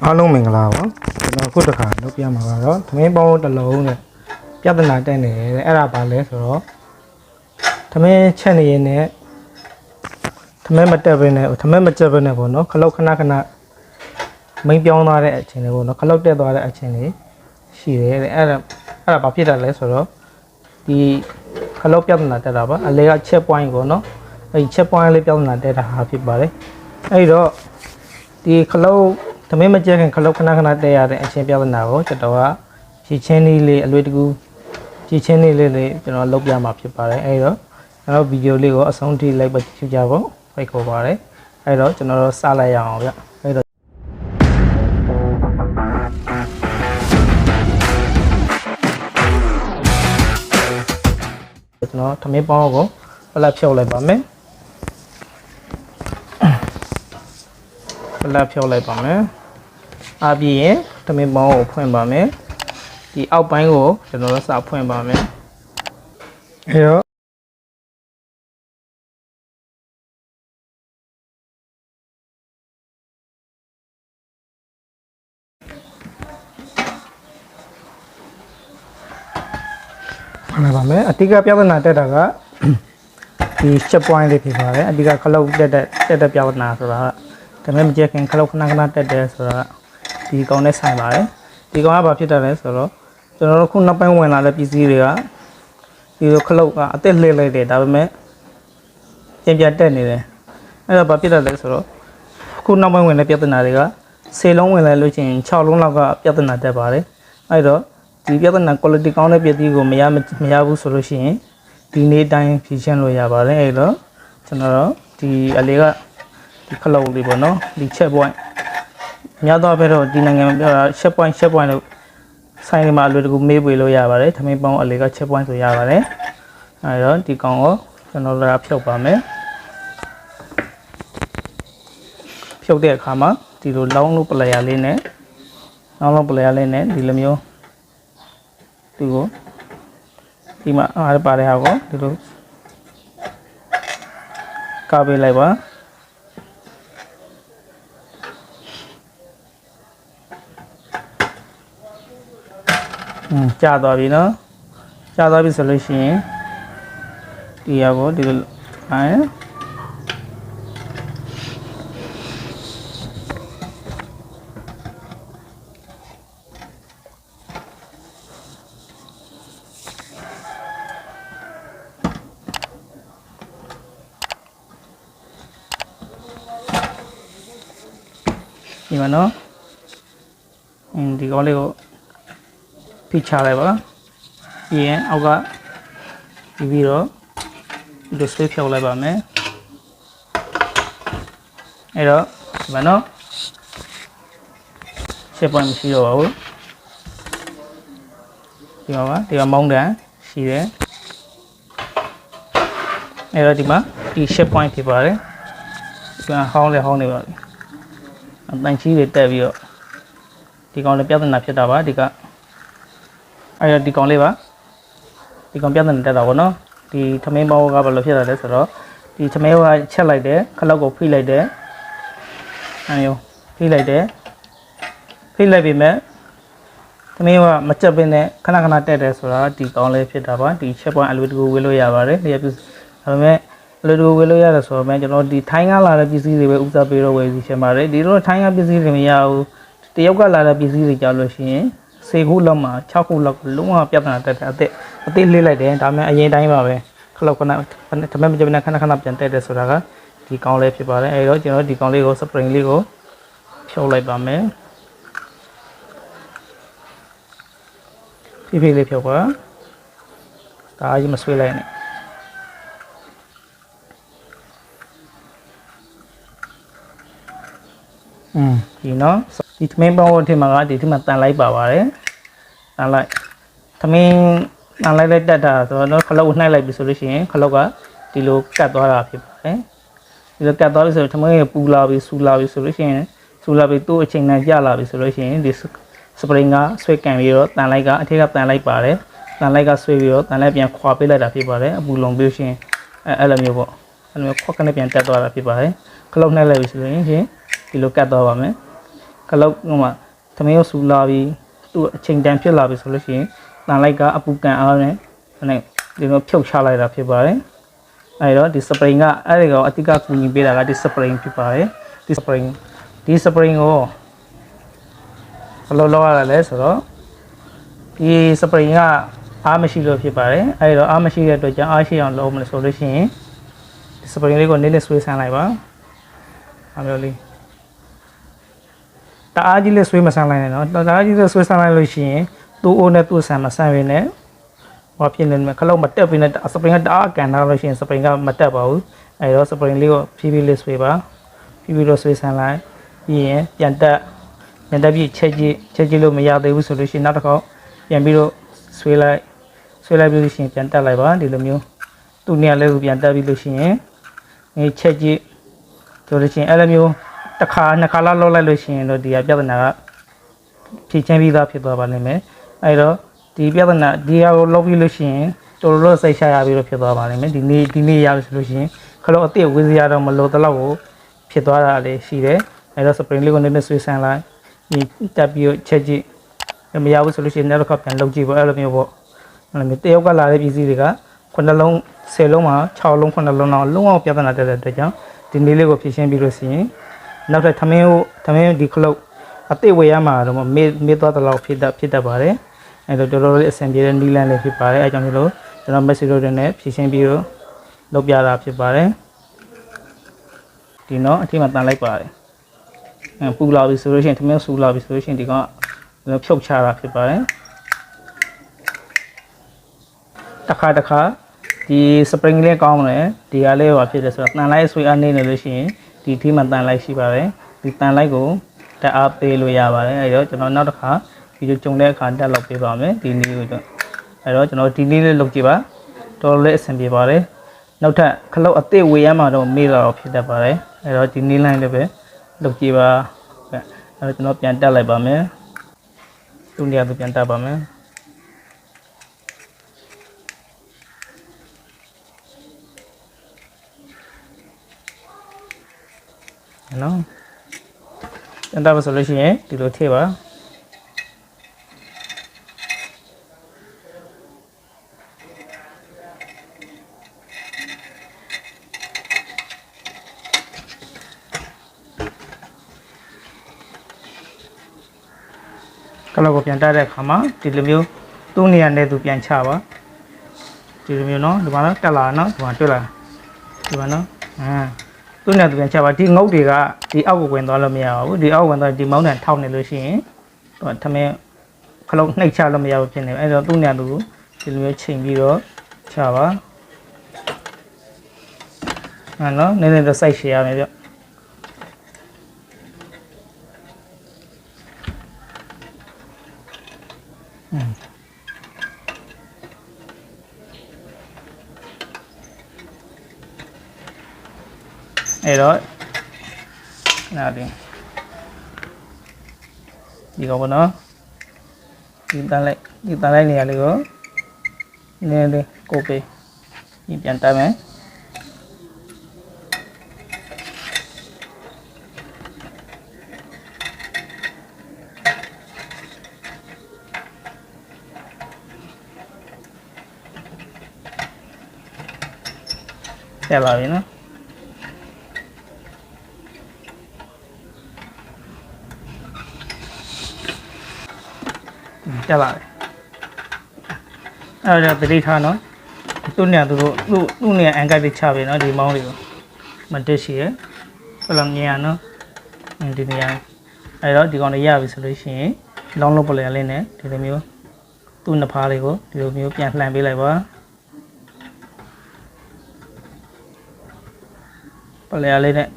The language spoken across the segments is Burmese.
အားလုံးမင်္ဂလာပါကျွန်တော်ခုတစ်ခါလုပ်ပြမှာကတော့သမင်းပေါင်းတစ်လုံးနဲ့ပြဿနာတက်နေတယ်အဲ့ဒါဘာလဲဆိုတော့သမင်းချက်နေရင်နဲ့သမင်းမတက်ဘဲနဲ့သမင်းမကြက်ဘဲနဲ့ပေါ့နော်ခလုတ်ခဏမိန်ပြောင်းသွားတဲ့အချိန်တွေပေါ့နော်ခလုတ်တက်သွားတဲ့အချိန်တွေရှိတယ်တဲ့အဲ့ဒါဘာဖြစ်တာလဲဆိုတော့ဒီခလုတ်ပြဿနာတက်တာပါအလဲကချက် point ပေါ့နော်အဲ့ဒီချက် point လေးပြဿနာတက်တာဟာဖြစ်ပါတယ်အဲ့တော့ဒီခလုတ်သမင်းမကြက်ခင်ခလုတ်ခဏတက်ရတဲ့အချင်းပြဿနာကိုကျွန်တော်ကဖြည့်ချင်းလေးအလွယ်တကူဖြည့်ချင်းလေးကျွန်တော်လုပ်ပြမှာဖြစ်ပါတယ်အဲ့တော့ကျွန်တော်ဗီဒီယိုလေးကိုအဆုံးထိလိုက်ပါကြည့်ကြဖို့ဖိတ်ခေါ်ပါတယ်အဲ့တော့ကျွန်တော်တို့စလိုက်ရအောင်ဗျအဲ့တော့ကျွန်တော်သမင်းပေါင်းကိုပလက်ဖြုတ်လိုက်ပါမယ်ပလက်ဖြုတ်လိုက်ပါမယ်အားပြီးရင်သမင်းပေါင်းကိုဖွင့်ပါမယ်ဒီအောက်ပိုင်းကိုကျွန်တော်တို့စဖွင့်ပါမယ်အဲ့တော့လာပါမယ်အတိကပြဿနာတက်တာကဒီချက် point လေးဖြစ်ပါတယ်အတိကခလုတ်တက်ပြဿနာဆိုတာကတမန်မကြက်ခင်ခလုတ်ခဏတက်တယ်ဆိုတာဒီကောင်နဲ့ဆိုင်ပါတယ်ဒီကောင်ကဘာဖြစ်တာလဲဆိုတော့ကျွန်တော်တို့ခုနောက်ပိုင်းဝင်လာတဲ့ပစ္စည်းတွေကဒီလိုခလုတ်ကအသက်လှည့်လိုက်တယ်ဒါပေမဲ့ပြန်တက်နေတယ်အဲ့တော့ဘာဖြစ်တာလဲဆိုတော့ခုနောက်ပိုင်းဝင်တဲ့ပြဿနာတွေက10လုံးဝင်လာလို့ချင်း6လုံးလောက်ကပြဿနာတက်ပါတယ်အဲ့တော့ဒီပြဿနာ quality ကောင်းတဲ့ပစ္စည်းကိုမရဘူးဆိုလို့ရှိရင်ဒီနေ့တိုင်းဖြည့်ရှင်းလို့ရပါတယ်အဲ့တော့ကျွန်တော်တို့ဒီအလေးကဒီခလုတ်လေးပေါ့နော်ဒီ check point များတော့ပဲတော့ဒီနိုင်ငံမှာပြောတာ check point လို့ဆိုင်တွေမှာအလွယ်တကူမေးပွေလို့ရပါတယ်သမင်းပေါင်းအလေးက check point ဆိုရပါတယ်အဲ့တော့ဒီကောင်ကိုကျွန်တော်လာဖြုတ်ပါမယ်ဖြုတ်တဲ့အခါမှာဒီလိုလောင်းလို့ပလျာလေးနဲ့ဒီလိုမျိုးဒီကိုဒီမှာအားပါတဲ့ဟာကိုဒီလိုကာပေးလိုက်ပါကြာသွားပြီနော်ကြာသွားပြီဆိုလို့ရှိရင်ဒီဟာကိုဒီလိုဒီမှာနော်ဒီကောင်လေးကိုဖိချလိုက်ပါပြီးရင်အောက်ကပြီးတော့ဒီဆွဲဖြုတ်လိုက်ပါမယ်အဲ့တော့ဒီမှာနော်ရှစ်ပွင့်မရှိတော့ပါဘူးဒီမှာမောင်းတန်ရှိတယ်အဲ့တော့ဒီမှာဒီရှစ်ပွင့်ဖြစ်ပါတယ်ဒီမှာဟောင်းနေပါပြီအတန်ကြီးတွေတက်ပြီးတော့ဒီကောင်လည်းပြဿနာဖြစ်တာပါဒီကအဲ့တော့ဒီကောင်လေးပါဒီကောင်ပြဿနာတက်တာပေါ့နော်ဒီသမင်းပေါင်းကဘယ်လိုဖြစ်တာလဲဆိုတော့ဒီသမင်းကချက်လိုက်တယ်ခလောက်ကိုဖိလိုက်တယ်အဲ့မျိုးဖိလိုက်ပြီမဲ့သမင်းကမကြက်ပင်းနဲ့ခဏတက်တယ်ဆိုတာဒီကောင်လေးဖြစ်တာပါဒီချက်ပွိုင်းအလွယ်တကူဝေးလို့ရပါတယ်လျက်ပြဒါပေမဲ့အလွယ်တကူဝေးလို့ရတယ်ဆိုတော့ကျွန်တော်ဒီထိုင်းကလာတဲ့ပစ္စည်းတွေပဲဥစားပေးတော့ဝယ်စီချင်ပါတယ်ဒီလိုထိုင်းကပစ္စည်းတွေမရဘူးတရုတ်ကလာတဲ့ပစ္စည်းတွေကြောက်လို့ရှိရင်10ခုလောက်မှာ6ခုလောက်လုံးဝပြဿနာတက်တယ်အသေးလေးလိုက်တယ်ဒါမှအရင်တိုင်းပါပဲခလုတ်ခဏတမန်မကြနဲ့ခဏပြန်တက်တယ်ဆိုတာကဒီကောင်လေးဖြစ်ပါတယ်အဲတော့ကျွန်တော်ဒီကောင်လေးကို spring လေးကိုဖြုတ်လိုက်ပါမယ်ဖြည်းလေးဖြုတ်ပါဒါအရင်မဆွဲလိုက်နဲ့ဒီနော်ဒီသမင်းပေါင်းအထက်မှာကဒီထက်မှာတန်လိုက်ပါပါတယ်တန်လိုက်သမင်းတန်လိုက်တက်တာဆိုတော့ခလုတ်နှိုက်လိုက်ပြီဆိုလို့ရှိရင်ခလုတ်ကဒီလိုကတ်သွားတာဖြစ်ပါတယ်ဒီလိုကတ်သွားပြီဆိုတော့သမင်းပူလာပြီဆူလာပြီဆိုလို့ရှိရင်သူ့အချိန်နဲ့ကြာလာပြီဆိုလို့ရှိရင်ဒီစပရင်ကဆွဲကန်ပြီးတော့တန်လိုက်ကအထက်ကတန်လိုက်ပါတယ်တန်လိုက်ကဆွဲပြီးတော့တန်လိုက်ပြန်ခွာပေးလိုက်တာဖြစ်ပါတယ်အပူလုံပြီးရှင်အဲ့လိုမျိုးပေါ့အဲ့လိုမျိုးခွက်ကနေပြန်တက်သွားတာဖြစ်ပါတယ်ခလုတ်နှိုက်လိုက်ပြီဆိုရင်ဒီလိုကတ်သွားပါမယ် khâu mà tham yêu sù la bi tu trình đàn phía la bi số lượng tàn lại cả apu can áo này thì nó phiêu xa lại là phía bài ai đó thì spring á ai đó thì các cũng nhìn biết là đi spring phía bài đi spring ô lâu lâu là lấy số đó đi spring á ám xí rồi phía bài ai đó ám xí rồi chẳng ai xí ăn lâu mà số lượng spring này còn nên suy sang lại ba ám rồi ta chỉ là suy mà sang lại nó ta chỉ là suy sang lại rồi xí tu ôn tu sang mà sang về này và phía nên mà kalau mất tập vì nó spring đã cản nào rồi spring mất tập bảo ai đó spring liu phi list về ba phi list về sang lại gì nhận ta bị chơi luôn mà giao tới solution nào đó có nhận bị rồi suy lại bị xin nhận ta lại ba đi làm nhiêu tu nhà lấy nhận ta bị rồi xin ngay chơi rồi xin ai làm nhiêu tất cả nó khá lâu lại rồi xin rồi đi áp dụng nào phi chơi bị ra phi đó bạn này ai đó thì bây giờ là đi vào lobby lúc xin tôi lúc say say abi lúc phía đó mà này đi vào lúc xin kalau ở tiêu cái gì đó mà lâu tới lâu phía đó là để xí đấy ai đó spring lên còn nên suy sang lại thì tập biểu chơi gì mà vào lúc xin nó có phần lâu chỉ vào là nhiều là mình tiêu cái là cái gì cả còn là lâu xe lâu mà chào lâu còn là lâu nào lâu mà bây giờ là để chứ thì đi lên có phía xin biểu xin nó phải tham hiu đi kalau ở tiêu vậy mà rồi mà mấy đó là phía đó bảo đấy ai đó rồi xem biết đi lên lên phía bài ai trong đó cho nó mới rồi này phía xem biết lúc giờ là phía bài thì nó khi mà ta lấy bài pu lao bị solution thì mình su lao bị solution thì có nó phốt cha là phía bài đặc khá thì spring lên con này thì ai lấy vào phía đó ta lấy suy anh nên là gì thì khi mà ta lấy phía bài thì ta lấy cũng ta áp về lùi ra bài ai đó cho nó đặc khá thì chúng ta khán giả lọc về vào mấy thì nhiều rồi đó cho nó thì đi lên lọc gì ba tôi lấy xem về vào đấy nào thật kalau ở tiêu quê mà rồi mi là phía đó vào đấy đó thì đi lên được lọc gì ba cho nóပြန်တက်လိုက်ပါမယ်သူနေရာသူပြန်တက်ပါမယ်နော်ပြန်တက်ပါဆိုလို့ရှိရင်ဒီလိုထည့်ပါkalau ko ပြန်တက်တဲ့အခါမှာဒီလိုမျိုးသူ့နေရာနဲ့သူပြန်ချပါဒီလိုမျိုးเนาะဒီမှာတက်လာเนาะဒီမှာတွေ့လာဒီမှာเนาะသူ့နေရာသူပြန်ချပါဒီငုတ်တွေကဒီအောက်ကိုဝင်သွားလို့မရဘူးဒီအောက်ဝင်သွားဒီမောင်းတန်ထောက်နေလို့ရှိရင်သူကထမင်းခလုံးနှိပ်ချလို့မရဘူးဖြစ်နေအဲ့တော့သူ့နေရာသူဒီလိုမျိုးချိန်ပြီးတော့ချပါเนาะနည်းနည်းတော့စိုက်ရှည်ရမယ်ဗျအဲ့တော့နားဒီကောပေါ့နော်ဒီတန်းလိုက်နေရလေးကိုနည်းနည်းကိုပေးဒီပြန်တက်မယ်တက်ပါပြီနော်တက်လာတယ်အဲ့ဒါတတိထားနော်သူ့နေရာသူ့နေရာအန်ကတ်လေးချပေးနော်ဒီမောင်းလေးကိုမတက်ရှိရဘယ်လိုမြင်ရနော်ဒီနေရာအဲ့တော့ဒီကောင်လေးရပြီဆိုလို့ရှိရင်လောင်းလုံးပလဲလေးနဲ့ဒီလိုမျိုးသူ့နှစ်ဖားလေးကိုဒီလိုမျိုးပြန်လှန်ပေးလိုက်ပါပလဲလေးနဲ့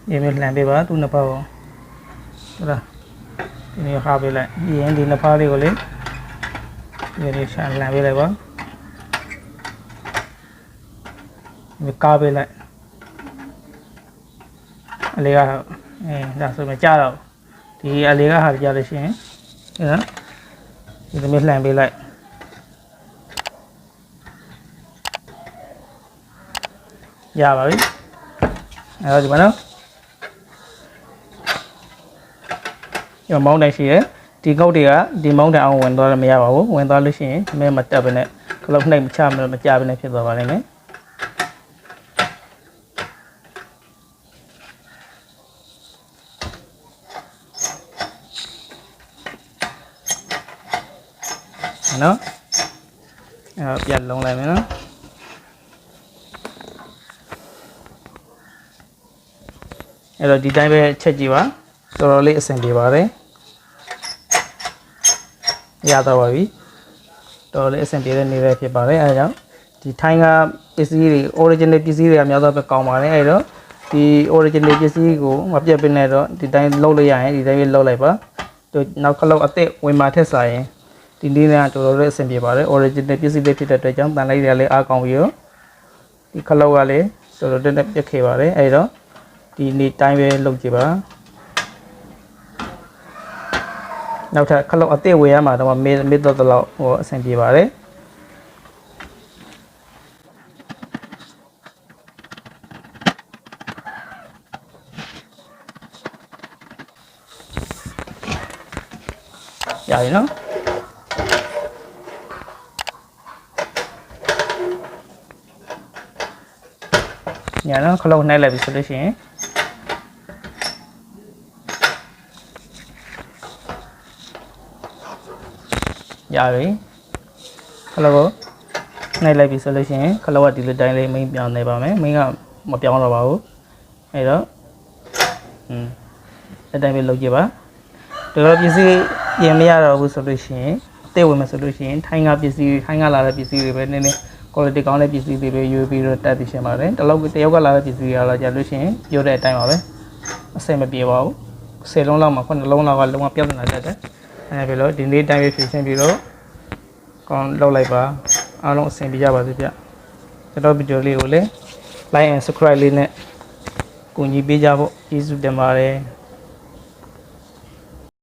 ဒီမျိုးလှန်ပေးပါသူ့နှစ်ဖားကိုဟုတ်လားဒီမျိုးခါပေးလိုက်ပြီးရင်ဒီနှစ်ဖားလေးကိုလေဒီလိုရှာလှန်ပေးလိုက်ပါဒီကားပေးလိုက်အလေးကဒါဆိုမှကြားတော့ဒီအလေးကဟာကြားလို့ရှိရင်နော်ဒီလိုမျိုးလှန်ပေးလိုက်ရပါပြီအဲ့တော့ဒီမှာနော် ဒီမောင်းတိုင်ရှိတယ်ဒီကုတ်တွေကဒီမောင်းတိုင်အောင်ဝင်သွားရမရပါဘူးဝင်သွားလို့ရှိရင်မဲမတက်ဘဲနဲ့ခလုတ်နှိပ်မချမကြဘဲနဲ့ဖြစ်သွားပါလိမ့်မယ်နော်ပြတ်လုံးလိုက်မယ်နော်အဲ့တော့ဒီတိုင်းပဲချက်ကြည့်ပါတော်တော်လေးအဆင်ပြေပါတယ်ရတော့ပါပြီတော်တော်လေးအဆင်ပြေတဲ့နေပဲဖြစ်ပါတယ်အဲဒါကြောင့်ဒီထိုင်းကပစ္စည်းတွေ original ပစ္စည်းတွေကများတော့ပဲကောင်းပါတယ်အဲ့တော့ဒီ original ပစ္စည်းကိုမပြတ်ပင်းနဲ့တော့ဒီတိုင်းလှုပ်လိုက်ရရင်ဒီတိုင်းပဲလှုပ်လိုက်ပါနောက်ခလုတ်အစ်စ်ဝင်มาထက်စားရင်ဒီနည်းနဲ့တော်တော်လေးအဆင်ပြေပါတယ် original ပစ္စည်းတွေဖြစ်တဲ့အတွက်ကြောင့်တန်လိုက်ရလေးအားကောင်းပြီးတော့ဒီခလုတ်ကလည်းတော်တော်တက်ပြက်ခဲ့ပါတယ်အဲ့တော့ဒီနေ့တိုင်းပဲလုပ်ကြည့်ပါနောက်ထပ်ခလုတ်အစ်စ်ဝေရမှာတော့မေးတော့တော့ဟိုအဆင်ပြေပါတယ်ရပြီနော်ညာနော်ခလုတ်နှိုက်လိုက်ပြီဆိုလို့ရှိရင်ရပြီခလုတ်ကိုနှိုက်လိုက်ပြီဆိုလို့ရှိရင်ခလုတ်ကဒီလိုတိုင်းလေးမင်းပြောင်းနေပါမယ်မင်းကမပြောင်းတော့ပါဘူးအဲ့တော့အတိုင်းပဲလုပ်ကြည့်ပါတော်ပစ္စည်းပြင်မရတော့ဘူးဆိုလို့ရှိရင်အသေးဝင်မယ်ဆိုလို့ရှိရင်ထိုင်းကပစ္စည်းထိုင်းကလာတဲ့ပစ္စည်းတွေပဲနည်းနည်း quality ကောင်းတဲ့ပစ္စည်းတွေပဲယူပြီးတော့တက်ပြီးရှင်းပါတယ်တယောက်ကလာတဲ့ပစ္စည်းတွေလာကြလို့ရှိရင်ပြောတဲ့အတိုင်းပါပဲအဆင်မပြေပါဘူး10လုံးလောက်မှာ9လုံးလောက်ကလုံးဝပြဿနာတက်တယ်အဲဒါပဲလို့ဒီနေ့တိုင်းပဲဖြည့်ရှင်းပြီးတော့ကောင်းလောက်လိုက်ပါအားလုံးအဆင်ပြေကြပါစေဗျကျွန်တော်ဗီဒီယိုလေးကိုလည်း like and subscribe လေးနဲ့ကူညီပေးကြဖို့ကျေးဇူးတင်ပါတယ်